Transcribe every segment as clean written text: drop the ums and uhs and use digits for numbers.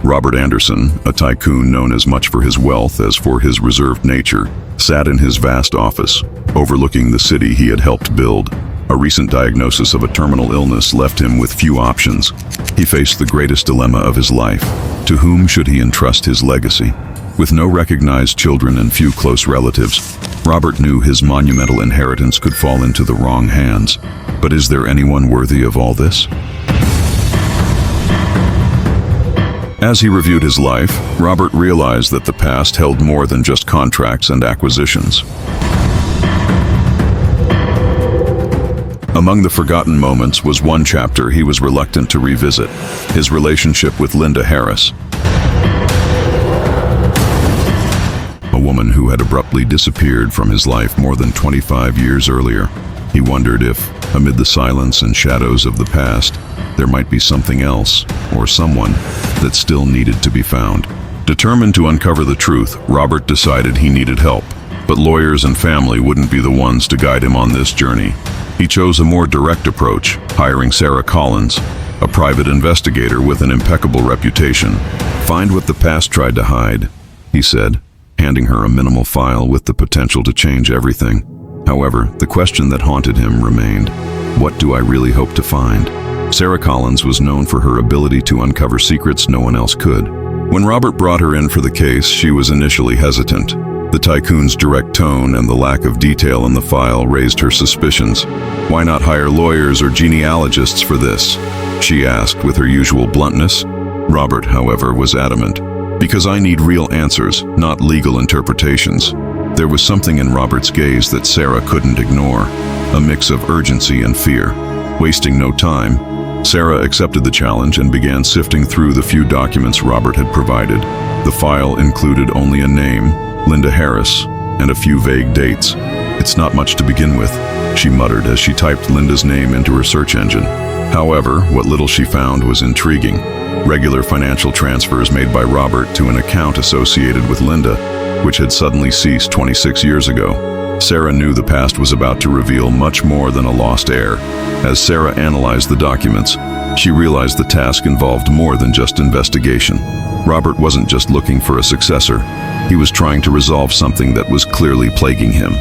Robert Anderson, a tycoon known as much for his wealth as for his reserved nature, sat in his vast office, overlooking the city he had helped build. A recent diagnosis of a terminal illness left him with few options. He faced the greatest dilemma of his life. To whom should he entrust his legacy? With no recognized children and few close relatives, Robert knew his monumental inheritance could fall into the wrong hands. But is there anyone worthy of all this? As he reviewed his life, Robert realized that the past held more than just contracts and acquisitions. Among the forgotten moments was one chapter he was reluctant to revisit: his relationship with Linda Harris, a woman who had abruptly disappeared from his life more than 25 years earlier. He wondered if, amid the silence and shadows of the past, there might be something else, or someone, that still needed to be found. Determined to uncover the truth, Robert decided he needed help. But lawyers and family wouldn't be the ones to guide him on this journey. He chose a more direct approach, hiring Sarah Collins, a private investigator with an impeccable reputation. "Find what the past tried to hide," he said, handing her a minimal file with the potential to change everything. However, the question that haunted him remained: what do I really hope to find? Sarah Collins was known for her ability to uncover secrets no one else could. When Robert brought her in for the case, she was initially hesitant. The tycoon's direct tone and the lack of detail in the file raised her suspicions. "Why not hire lawyers or genealogists for this?" she asked with her usual bluntness. Robert, however, was adamant. "Because I need real answers, not legal interpretations." There was something in Robert's gaze that Sarah couldn't ignore, a mix of urgency and fear. Wasting no time, Sarah accepted the challenge and began sifting through the few documents Robert had provided. The file included only a name, Linda Harris, and a few vague dates. "It's not much to begin with," she muttered as she typed Linda's name into her search engine. However, what little she found was intriguing. Regular financial transfers made by Robert to an account associated with Linda, which had suddenly ceased 26 years ago. Sarah knew the past was about to reveal much more than a lost heir. As Sarah analyzed the documents, she realized the task involved more than just investigation. Robert wasn't just looking for a successor. He was trying to resolve something that was clearly plaguing him.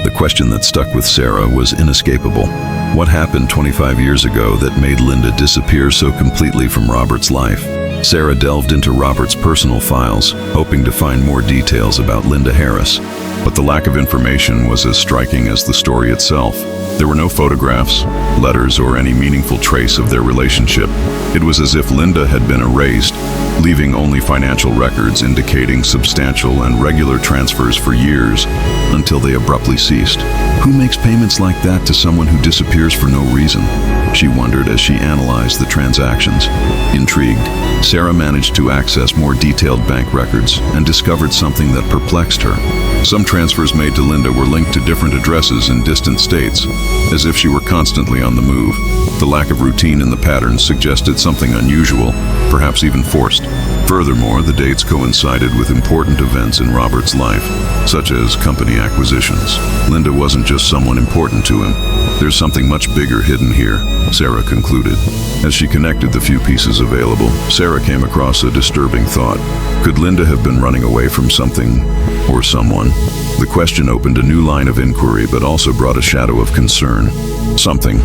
The question that stuck with Sarah was inescapable. What happened 25 years ago that made Linda disappear so completely from Robert's life? Sarah delved into Robert's personal files, hoping to find more details about Linda Harris. But the lack of information was as striking as the story itself. There were no photographs, letters, or any meaningful trace of their relationship. It was as if Linda had been erased, leaving only financial records indicating substantial and regular transfers for years until they abruptly ceased. Who makes payments like that to someone who disappears for no reason? She wondered as she analyzed the transactions. Intrigued, Sarah managed to access more detailed bank records and discovered something that perplexed her. Some transfers made to Linda were linked to different addresses in distant states, as if she were constantly on the move. The lack of routine in the patterns suggested something unusual, perhaps even forced. Furthermore, the dates coincided with important events in Robert's life, such as company acquisitions. Linda wasn't just someone important to him. There's something much bigger hidden here, Sarah concluded. As she connected the few pieces available, Sarah came across a disturbing thought. Could Linda have been running away from something or someone? The question opened a new line of inquiry, but also brought a shadow of concern. Something,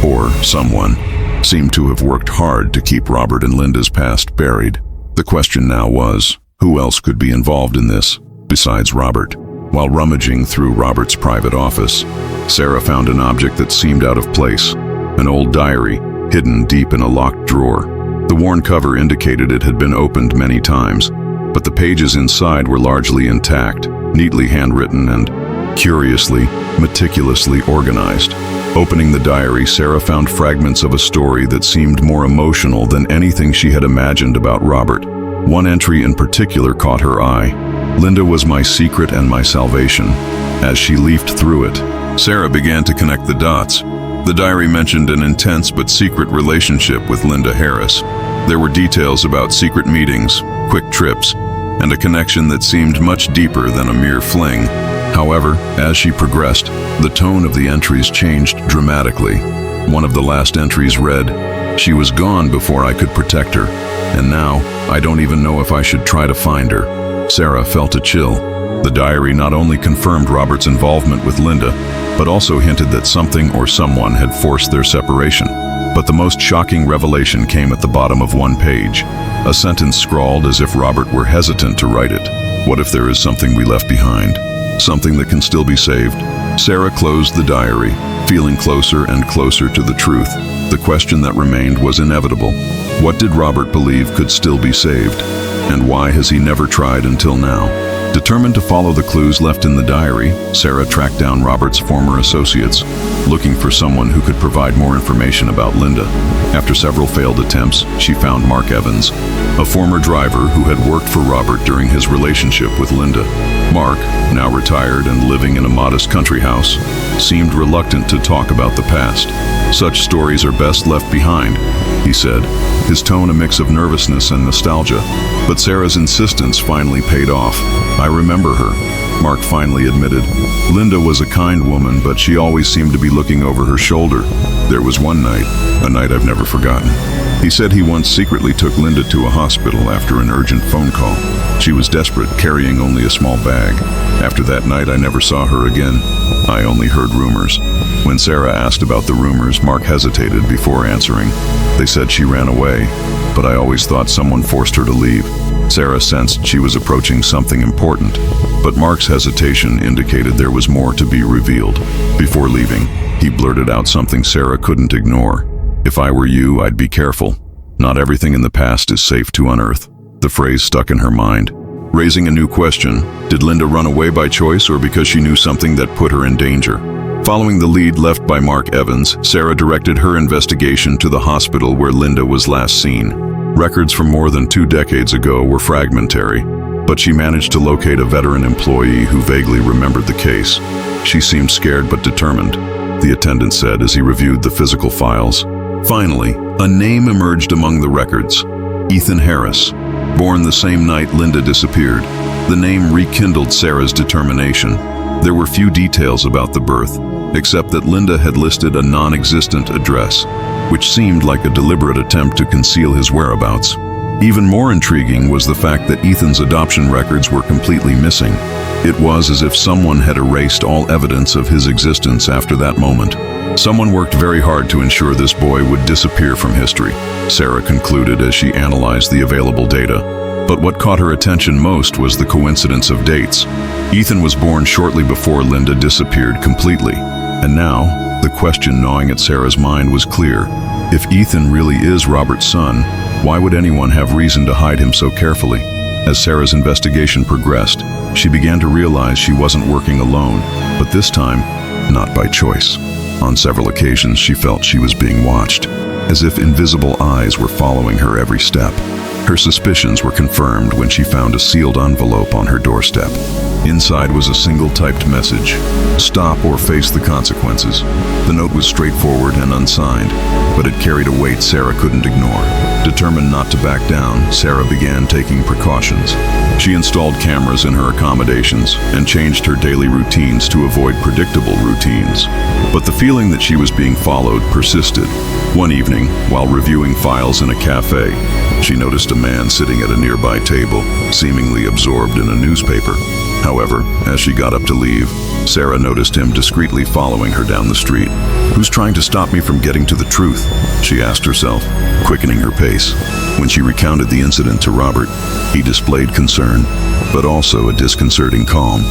or someone, seemed to have worked hard to keep Robert and Linda's past buried. The question now was, who else could be involved in this, besides Robert? While rummaging through Robert's private office, Sarah found an object that seemed out of place, an old diary, hidden deep in a locked drawer. The worn cover indicated it had been opened many times, but the pages inside were largely intact, neatly handwritten and, curiously, meticulously organized. Opening the diary, Sarah found fragments of a story that seemed more emotional than anything she had imagined about Robert. One entry in particular caught her eye. "Linda was my secret and my salvation." As she leafed through it, Sarah began to connect the dots. The diary mentioned an intense but secret relationship with Linda Harris. There were details about secret meetings, quick trips, and a connection that seemed much deeper than a mere fling. However, as she progressed, the tone of the entries changed dramatically. One of the last entries read, She was gone before I could protect her, and now I don't even know if I should try to find her." Sarah felt a chill. The diary not only confirmed Robert's involvement with Linda, but also hinted that something or someone had forced their separation. But the most shocking revelation came at the bottom of one page, a sentence scrawled as if Robert were hesitant to write it. "What if there is something we left behind? Something that can still be saved?" Sarah closed the diary, feeling closer and closer to the truth. The question that remained was inevitable. What did Robert believe could still be saved? And why has he never tried until now? Determined to follow the clues left in the diary, Sarah tracked down Robert's former associates, looking for someone who could provide more information about Linda. After several failed attempts, she found Mark Evans, a former driver who had worked for Robert during his relationship with Linda. Mark, now retired and living in a modest country house, seemed reluctant to talk about the past. "Such stories are best left behind," he said, his tone a mix of nervousness and nostalgia. But Sarah's insistence finally paid off. "I remember her," Mark finally admitted. "Linda was a kind woman, but she always seemed to be looking over her shoulder. There was one night, a night I've never forgotten. He said he once secretly took Linda to a hospital after an urgent phone call. She was desperate, carrying only a small bag. After that night, I never saw her again. I only heard rumors." When Sarah asked about the rumors, Mark hesitated before answering. "They said she ran away, but I always thought someone forced her to leave." Sarah sensed she was approaching something important, but Mark's hesitation indicated there was more to be revealed. Before leaving, he blurted out something Sarah couldn't ignore. "If I were you, I'd be careful. Not everything in the past is safe to unearth." The phrase stuck in her mind, raising a new question. Did Linda run away by choice or because she knew something that put her in danger? Following the lead left by Mark Evans, Sarah directed her investigation to the hospital where Linda was last seen. Records from more than 2 decades ago were fragmentary, but she managed to locate a veteran employee who vaguely remembered the case. She seemed scared but determined, the attendant said as he reviewed the physical files. Finally, a name emerged among the records: Ethan Harris, born the same night Linda disappeared. The name rekindled Sarah's determination. There were few details about the birth, except that Linda had listed a non-existent address, which seemed like a deliberate attempt to conceal his whereabouts. Even more intriguing was the fact that Ethan's adoption records were completely missing. It was as if someone had erased all evidence of his existence after that moment. Someone worked very hard to ensure this boy would disappear from history, Sarah concluded as she analyzed the available data. But what caught her attention most was the coincidence of dates. Ethan was born shortly before Linda disappeared completely. And now, the question gnawing at Sarah's mind was clear. If Ethan really is Robert's son, why would anyone have reason to hide him so carefully? As Sarah's investigation progressed, she began to realize she wasn't working alone, but this time, not by choice. On several occasions, she felt she was being watched, as if invisible eyes were following her every step. Her suspicions were confirmed when she found a sealed envelope on her doorstep. Inside was a single typed message: "Stop or face the consequences." The note was straightforward and unsigned, but it carried a weight Sarah couldn't ignore. Determined not to back down, Sarah began taking precautions. She installed cameras in her accommodations and changed her daily routines to avoid predictable routines. But the feeling that she was being followed persisted. One evening, while reviewing files in a cafe, she noticed a man sitting at a nearby table, seemingly absorbed in a newspaper. However, as she got up to leave, Sarah noticed him discreetly following her down the street. "Who's trying to stop me from getting to the truth?" she asked herself, quickening her pace. When she recounted the incident to Robert, he displayed concern, but also a disconcerting calm.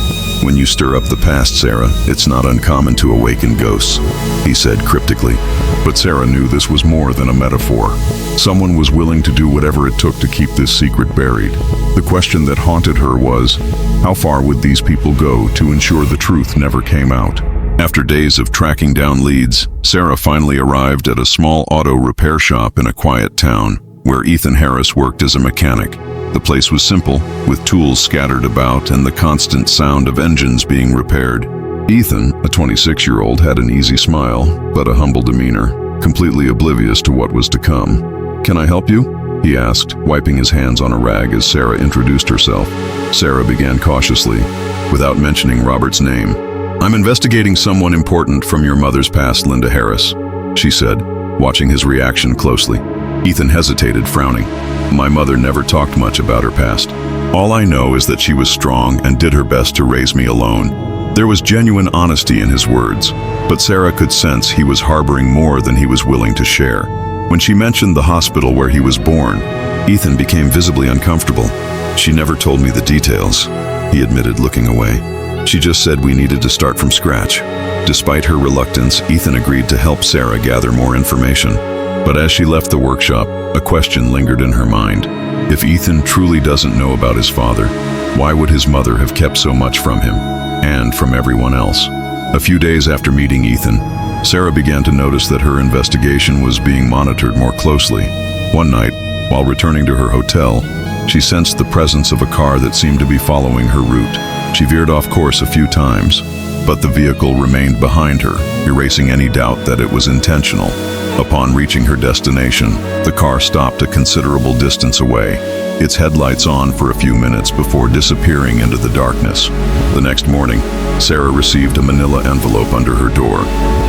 "When you stir up the past, Sarah, it's not uncommon to awaken ghosts," he said cryptically. But Sarah knew this was more than a metaphor. Someone was willing to do whatever it took to keep this secret buried. The question that haunted her was, how far would these people go to ensure the truth never came out? After days of tracking down leads, Sarah finally arrived at a small auto repair shop in a quiet town, where Ethan Harris worked as a mechanic. The place was simple, with tools scattered about and the constant sound of engines being repaired. Ethan, a 26-year-old, had an easy smile, but a humble demeanor, completely oblivious to what was to come. "Can I help you?" he asked, wiping his hands on a rag as Sarah introduced herself. Sarah began cautiously, without mentioning Robert's name. "I'm investigating someone important from your mother's past, Linda Harris," she said, watching his reaction closely. Ethan hesitated, frowning. My mother never talked much about her past. All I know is that she was strong and did her best to raise me alone. There was genuine honesty in his words, but Sarah could sense he was harboring more than he was willing to share. When she mentioned the hospital where he was born, Ethan became visibly uncomfortable. She never told me the details, he admitted, looking away. She just said we needed to start from scratch. Despite her reluctance, Ethan agreed to help Sarah gather more information. But as she left the workshop, a question lingered in her mind. If Ethan truly doesn't know about his father, why would his mother have kept so much from him, and from everyone else? A few days after meeting Ethan, Sarah began to notice that her investigation was being monitored more closely. One night, while returning to her hotel, she sensed the presence of a car that seemed to be following her route. She veered off course a few times, but the vehicle remained behind her, erasing any doubt that it was intentional. Upon reaching her destination, the car stopped a considerable distance away, its headlights on for a few minutes before disappearing into the darkness. The next morning, Sarah received a manila envelope under her door.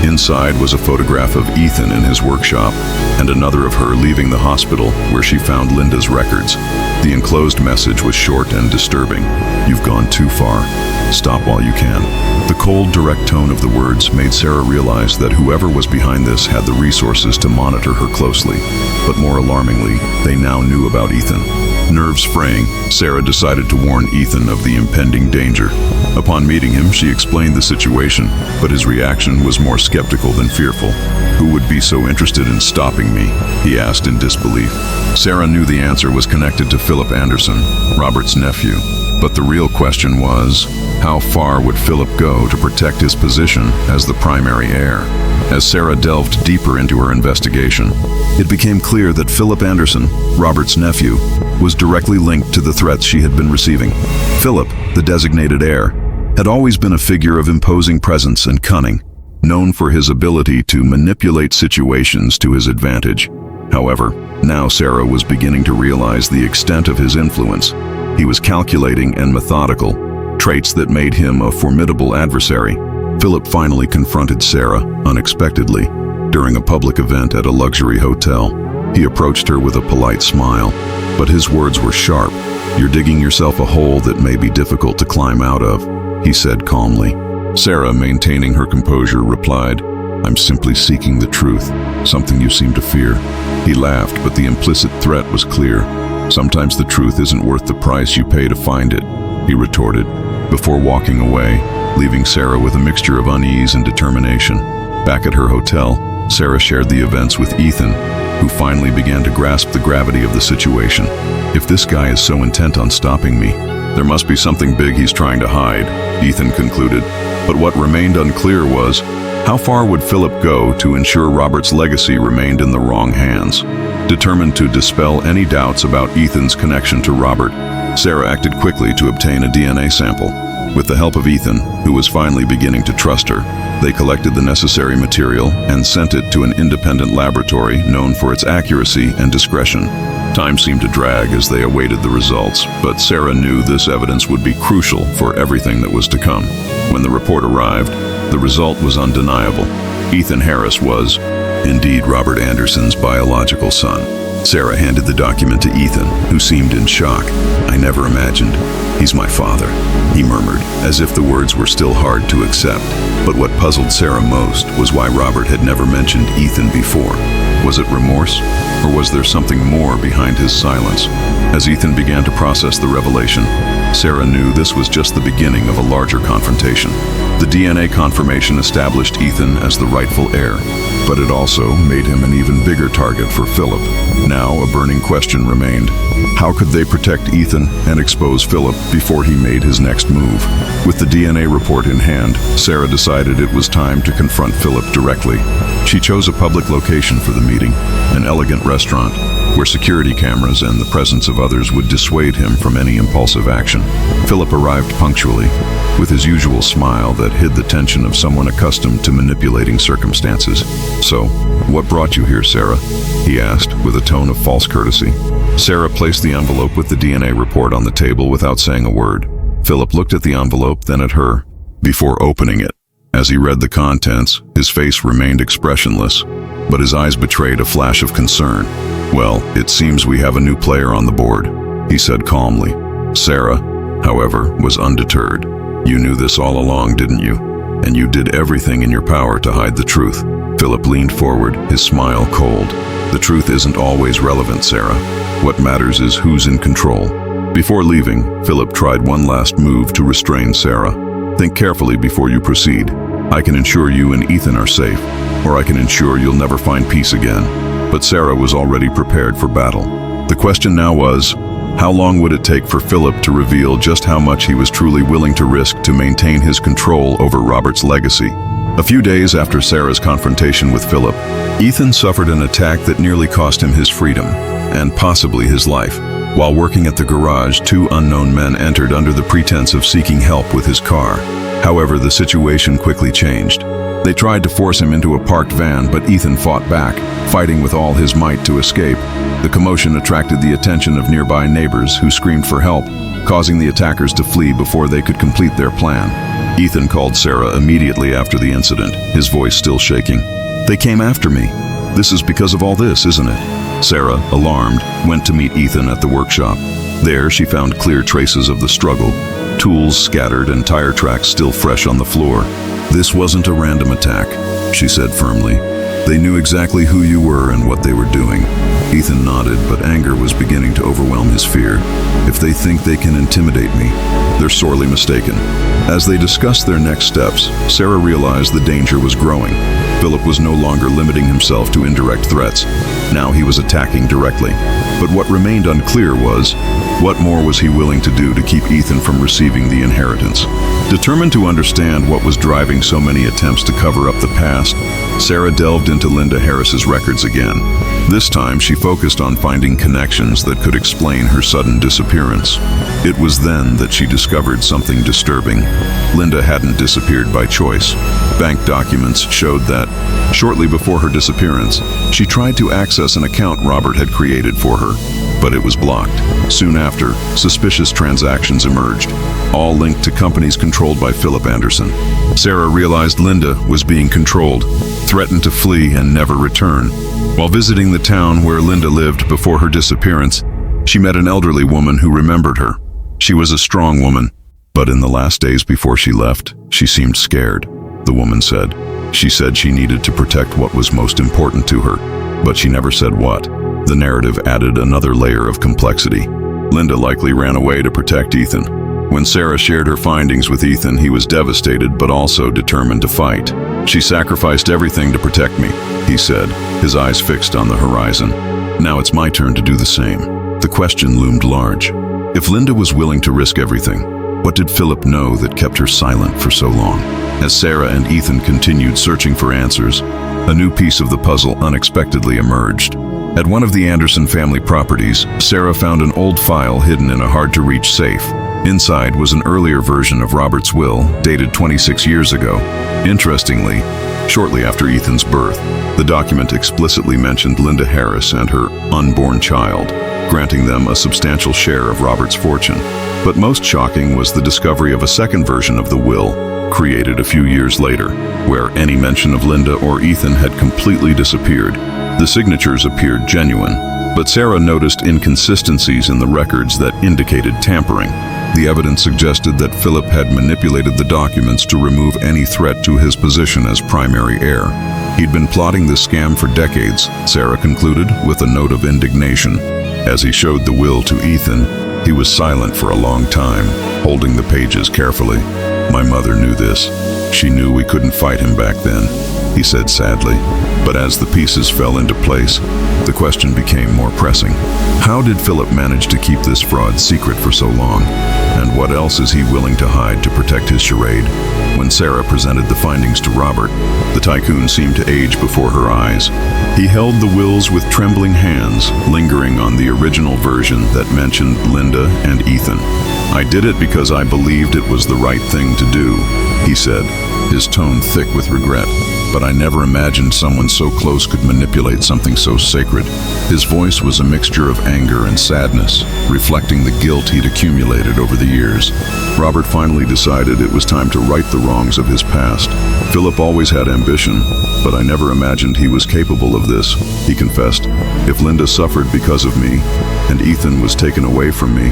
Inside was a photograph of Ethan in his workshop and another of her leaving the hospital where she found Linda's records. The enclosed message was short and disturbing. You've gone too far. Stop while you can. The cold, direct tone of the words made Sarah realize that whoever was behind this had the resources to monitor her closely. But more alarmingly, they now knew about Ethan. Nerves fraying, Sarah decided to warn Ethan of the impending danger. Upon meeting him, she explained the situation, but his reaction was more skeptical than fearful. Who would be so interested in stopping me? He asked in disbelief. Sarah knew the answer was connected to Philip Anderson, Robert's nephew. But the real question was, how far would Philip go to protect his position as the primary heir? As Sarah delved deeper into her investigation, it became clear that Philip Anderson, Robert's nephew, was directly linked to the threats she had been receiving. Philip, the designated heir, had always been a figure of imposing presence and cunning, known for his ability to manipulate situations to his advantage. However, now Sarah was beginning to realize the extent of his influence. He was calculating and methodical, traits that made him a formidable adversary. Philip finally confronted Sarah, unexpectedly, during a public event at a luxury hotel. He approached her with a polite smile, but his words were sharp. You're digging yourself a hole that may be difficult to climb out of, he said calmly. Sarah, maintaining her composure, replied, I'm simply seeking the truth, something you seem to fear. He laughed, but the implicit threat was clear. Sometimes the truth isn't worth the price you pay to find it, he retorted, before walking away, leaving Sarah with a mixture of unease and determination. Back at her hotel, Sarah shared the events with Ethan, who finally began to grasp the gravity of the situation. If this guy is so intent on stopping me, there must be something big he's trying to hide, Ethan concluded. But what remained unclear was, how far would Philip go to ensure Robert's legacy remained in the wrong hands? Determined to dispel any doubts about Ethan's connection to Robert, Sarah acted quickly to obtain a DNA sample. With the help of Ethan, who was finally beginning to trust her, they collected the necessary material and sent it to an independent laboratory known for its accuracy and discretion. Time seemed to drag as they awaited the results, but Sarah knew this evidence would be crucial for everything that was to come. When the report arrived, the result was undeniable. Ethan Harris was, indeed, Robert Anderson's biological son. Sarah handed the document to Ethan, who seemed in shock. I never imagined. He's my father, he murmured, as if the words were still hard to accept. But what puzzled Sarah most was why Robert had never mentioned Ethan before. Was it remorse, or was there something more behind his silence? As Ethan began to process the revelation, Sarah knew this was just the beginning of a larger confrontation. The DNA confirmation established Ethan as the rightful heir, but it also made him an even bigger target for Philip. Now a burning question remained. How could they protect Ethan and expose Philip before he made his next move? With the DNA report in hand, Sarah decided it was time to confront Philip directly. She chose a public location for the meeting, an elegant restaurant, where security cameras and the presence of others would dissuade him from any impulsive action. Philip arrived punctually, with his usual smile that hid the tension of someone accustomed to manipulating circumstances. So, what brought you here, Sarah? He asked, with a tone of false courtesy. Sarah placed the envelope with the DNA report on the table without saying a word. Philip looked at the envelope, then at her, before opening it. As he read the contents, his face remained expressionless. but his eyes betrayed a flash of concern. "Well, it seems we have a new player on the board," he said calmly. Sarah, however, was undeterred. "You knew this all along, didn't you? And you did everything in your power to hide the truth." Philip leaned forward, his smile cold. "The truth isn't always relevant, Sarah. What matters is who's in control." Before leaving, Philip tried one last move to restrain Sarah. "Think carefully before you proceed. I can ensure you and Ethan are safe, or I can ensure you'll never find peace again." But Sarah was already prepared for battle. The question now was, how long would it take for Philip to reveal just how much he was truly willing to risk to maintain his control over Robert's legacy? A few days after Sarah's confrontation with Philip, Ethan suffered an attack that nearly cost him his freedom, and possibly his life. While working at the garage, two unknown men entered under the pretense of seeking help with his car. However, the situation quickly changed. They tried to force him into a parked van, but Ethan fought back, fighting with all his might to escape. The commotion attracted the attention of nearby neighbors who screamed for help, causing the attackers to flee before they could complete their plan. Ethan called Sarah immediately after the incident, his voice still shaking. "They came after me. This is because of all this, isn't it?" Sarah, alarmed, went to meet Ethan at the workshop. There, she found clear traces of the struggle, tools scattered and tire tracks still fresh on the floor. "This wasn't a random attack," she said firmly. "They knew exactly who you were and what they were doing." Ethan nodded, but anger was beginning to overwhelm his fear. "If they think they can intimidate me, they're sorely mistaken." As they discussed their next steps, Sarah realized the danger was growing. Philip was no longer limiting himself to indirect threats. Now he was attacking directly. But what remained unclear was, what more was he willing to do to keep Ethan from receiving the inheritance? Determined to understand what was driving so many attempts to cover up the past, Sarah delved into Linda Harris's records again. This time, she focused on finding connections that could explain her sudden disappearance. It was then that she discovered something disturbing. Linda hadn't disappeared by choice. Bank documents showed that, shortly before her disappearance, she tried to access an account Robert had created for her, but it was blocked. Soon after, suspicious transactions emerged, all linked to companies controlled by Philip Anderson. Sarah realized Linda was being controlled, threatened to flee and never return. While visiting the town where Linda lived before her disappearance, she met an elderly woman who remembered her. She was a strong woman, but in the last days before she left, she seemed scared, the woman said. She said she needed to protect what was most important to her, but she never said what. The narrative added another layer of complexity. Linda likely ran away to protect Ethan. When Sarah shared her findings with Ethan, he was devastated but also determined to fight. "She sacrificed everything to protect me," he said, his eyes fixed on the horizon. "Now it's my turn to do the same." The question loomed large. If Linda was willing to risk everything, what did Philip know that kept her silent for so long? As Sarah and Ethan continued searching for answers, a new piece of the puzzle unexpectedly emerged. At one of the Anderson family properties, Sarah found an old file hidden in a hard-to-reach safe. Inside was an earlier version of Robert's will, dated 26 years ago. Interestingly, shortly after Ethan's birth, the document explicitly mentioned Linda Harris and her unborn child, granting them a substantial share of Robert's fortune. But most shocking was the discovery of a second version of the will, created a few years later, where any mention of Linda or Ethan had completely disappeared. The signatures appeared genuine, but Sarah noticed inconsistencies in the records that indicated tampering. The evidence suggested that Philip had manipulated the documents to remove any threat to his position as primary heir. He'd been plotting this scam for decades, Sarah concluded with a note of indignation. As he showed the will to Ethan, he was silent for a long time, holding the pages carefully. "My mother knew this. She knew we couldn't fight him back then," he said sadly. But as the pieces fell into place, the question became more pressing. How did Philip manage to keep this fraud secret for so long? And what else is he willing to hide to protect his charade? When Sarah presented the findings to Robert, the tycoon seemed to age before her eyes. He held the wills with trembling hands, lingering on the original version that mentioned Linda and Ethan. "I did it because I believed it was the right thing to do," he said, his tone thick with regret. "But I never imagined someone so close could manipulate something so sacred." His voice was a mixture of anger and sadness, reflecting the guilt he'd accumulated over the years. Robert finally decided it was time to right the wrongs of his past. Philip always had ambition, but I never imagined he was capable of this," he confessed. "If Linda suffered because of me, and Ethan was taken away from me,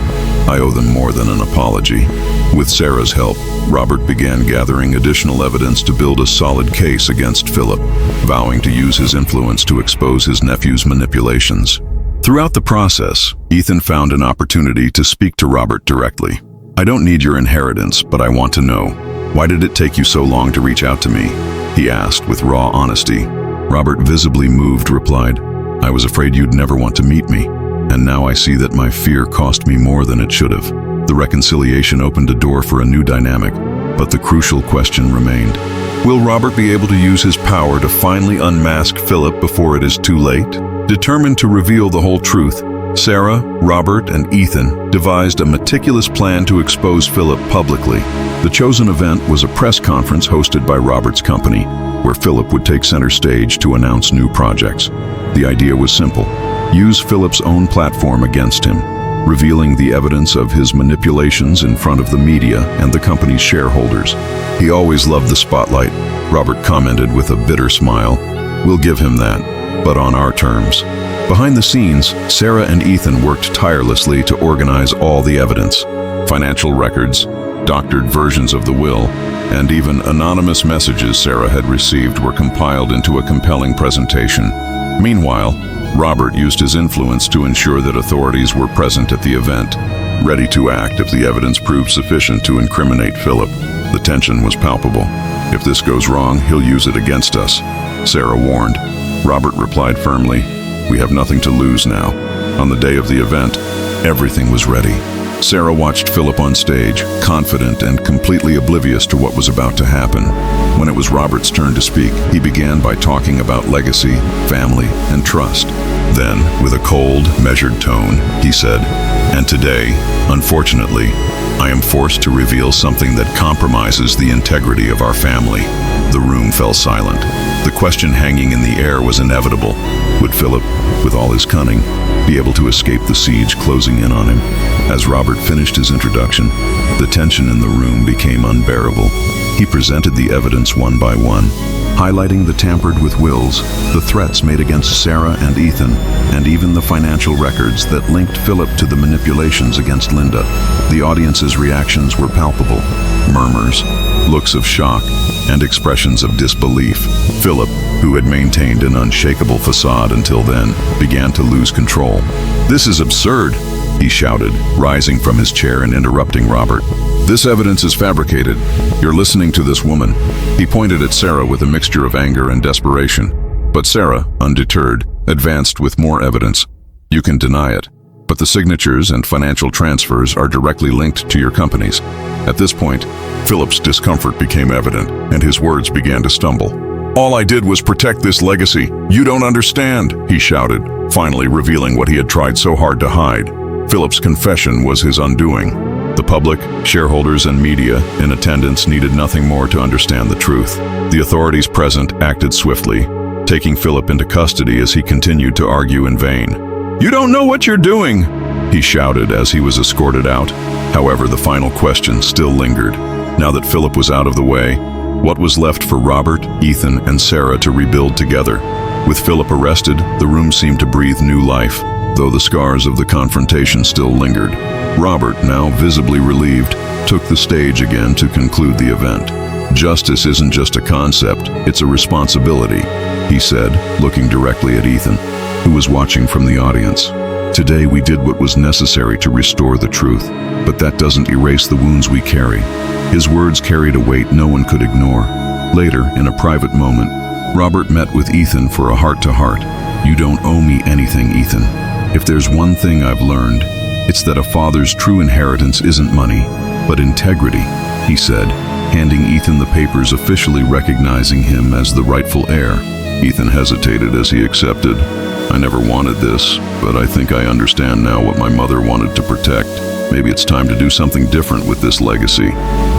I owe them more than an apology." With Sarah's help, Robert began gathering additional evidence to build a solid case against Philip, vowing to use his influence to expose his nephew's manipulations. Throughout the process, Ethan found an opportunity to speak to Robert directly. "I don't need your inheritance, but I want to know, why did it take you so long to reach out to me?" he asked with raw honesty. Robert, visibly moved, replied, "I was afraid you'd never want to meet me, and now I see that my fear cost me more than it should have." The reconciliation opened a door for a new dynamic, but the crucial question remained. Will Robert be able to use his power to finally unmask Philip before it is too late? Determined to reveal the whole truth, Sarah, Robert, and Ethan devised a meticulous plan to expose Philip publicly. The chosen event was a press conference hosted by Robert's company, where Philip would take center stage to announce new projects. The idea was simple: use Philip's own platform against him, revealing the evidence of his manipulations in front of the media and the company's shareholders. "He always loved the spotlight," Robert commented with a bitter smile. "We'll give him that, but on our terms." Behind the scenes, Sarah and Ethan worked tirelessly to organize all the evidence. Financial records, doctored versions of the will, and even anonymous messages Sarah had received were compiled into a compelling presentation. Meanwhile, Robert used his influence to ensure that authorities were present at the event, ready to act if the evidence proved sufficient to incriminate Philip. The tension was palpable. "If this goes wrong, he'll use it against us," Sarah warned. Robert replied firmly, "We have nothing to lose now." On the day of the event, everything was ready. Sarah watched Philip on stage, confident and completely oblivious to what was about to happen. When it was Robert's turn to speak, he began by talking about legacy, family, and trust. Then, with a cold, measured tone, he said, "And today, unfortunately, I am forced to reveal something that compromises the integrity of our family." The room fell silent. The question hanging in the air was inevitable. Would Philip, with all his cunning, be able to escape the siege closing in on him? As Robert finished his introduction, the tension in the room became unbearable. He presented the evidence one by one, highlighting the tampered with wills, the threats made against Sarah and Ethan, and even the financial records that linked Philip to the manipulations against Linda. The audience's reactions were palpable: murmurs, looks of shock, and expressions of disbelief. Philip, who had maintained an unshakable facade until then, began to lose control. "This is absurd," he shouted, rising from his chair and interrupting Robert. "This evidence is fabricated. You're listening to this woman." He pointed at Sarah with a mixture of anger and desperation. But Sarah, undeterred, advanced with more evidence. "You can deny it, but the signatures and financial transfers are directly linked to your companies." At this point, Philip's discomfort became evident, and his words began to stumble. "All I did was protect this legacy. You don't understand," he shouted, finally revealing what he had tried so hard to hide. Philip's confession was his undoing. The public, shareholders, and media in attendance needed nothing more to understand the truth. The authorities present acted swiftly, taking Philip into custody as he continued to argue in vain. "You don't know what you're doing," he shouted as he was escorted out. However, the final question still lingered. Now that Philip was out of the way, what was left for Robert, Ethan, and Sarah to rebuild together? With Philip arrested, the room seemed to breathe new life, though the scars of the confrontation still lingered. Robert, now visibly relieved, took the stage again to conclude the event. "Justice isn't just a concept, it's a responsibility," he said, looking directly at Ethan, who was watching from the audience. "Today we did what was necessary to restore the truth, but that doesn't erase the wounds we carry." His words carried a weight no one could ignore. Later, in a private moment, Robert met with Ethan for a heart-to-heart. "You don't owe me anything, Ethan. If there's one thing I've learned, it's that a father's true inheritance isn't money, but integrity," he said, handing Ethan the papers, officially recognizing him as the rightful heir. Ethan hesitated as he accepted. "I never wanted this, but I think I understand now what my mother wanted to protect. Maybe it's time to do something different with this legacy."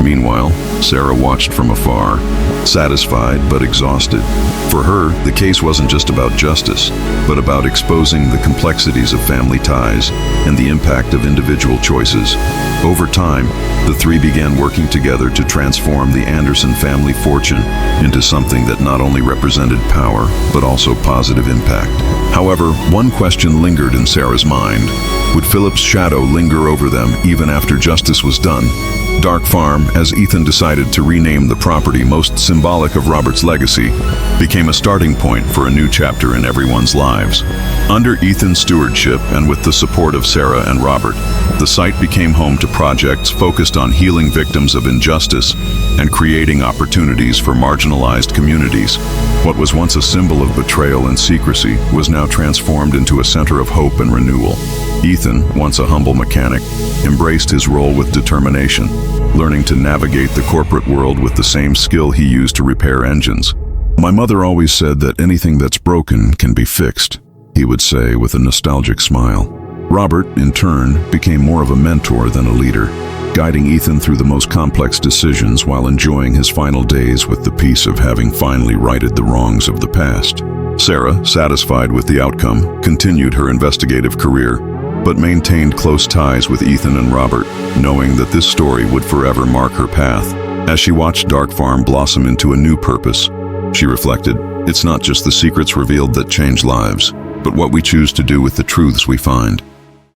Meanwhile, Sarah watched from afar, satisfied but exhausted. For her, the case wasn't just about justice, but about exposing the complexities of family ties and the impact of individual choices. Over time, the three began working together to transform the Anderson family fortune into something that not only represented power, but also positive impact. However, one question lingered in Sarah's mind. Would Philip's shadow linger over them even after justice was done? Dark Farm, as Ethan decided to rename the property most symbolic of Robert's legacy, became a starting point for a new chapter in everyone's lives. Under Ethan's stewardship and with the support of Sarah and Robert, the site became home to projects focused on healing victims of injustice and creating opportunities for marginalized communities. What was once a symbol of betrayal and secrecy was now transformed into a center of hope and renewal. Ethan, once a humble mechanic, embraced his role with determination, learning to navigate the corporate world with the same skill he used to repair engines. "My mother always said that anything that's broken can be fixed," he would say with a nostalgic smile. Robert, in turn, became more of a mentor than a leader, guiding Ethan through the most complex decisions while enjoying his final days with the peace of having finally righted the wrongs of the past. Sarah, satisfied with the outcome, continued her investigative career, but maintained close ties with Ethan and Robert, knowing that this story would forever mark her path. As she watched Dark Farm blossom into a new purpose, she reflected, "It's not just the secrets revealed that change lives, but what we choose to do with the truths we find."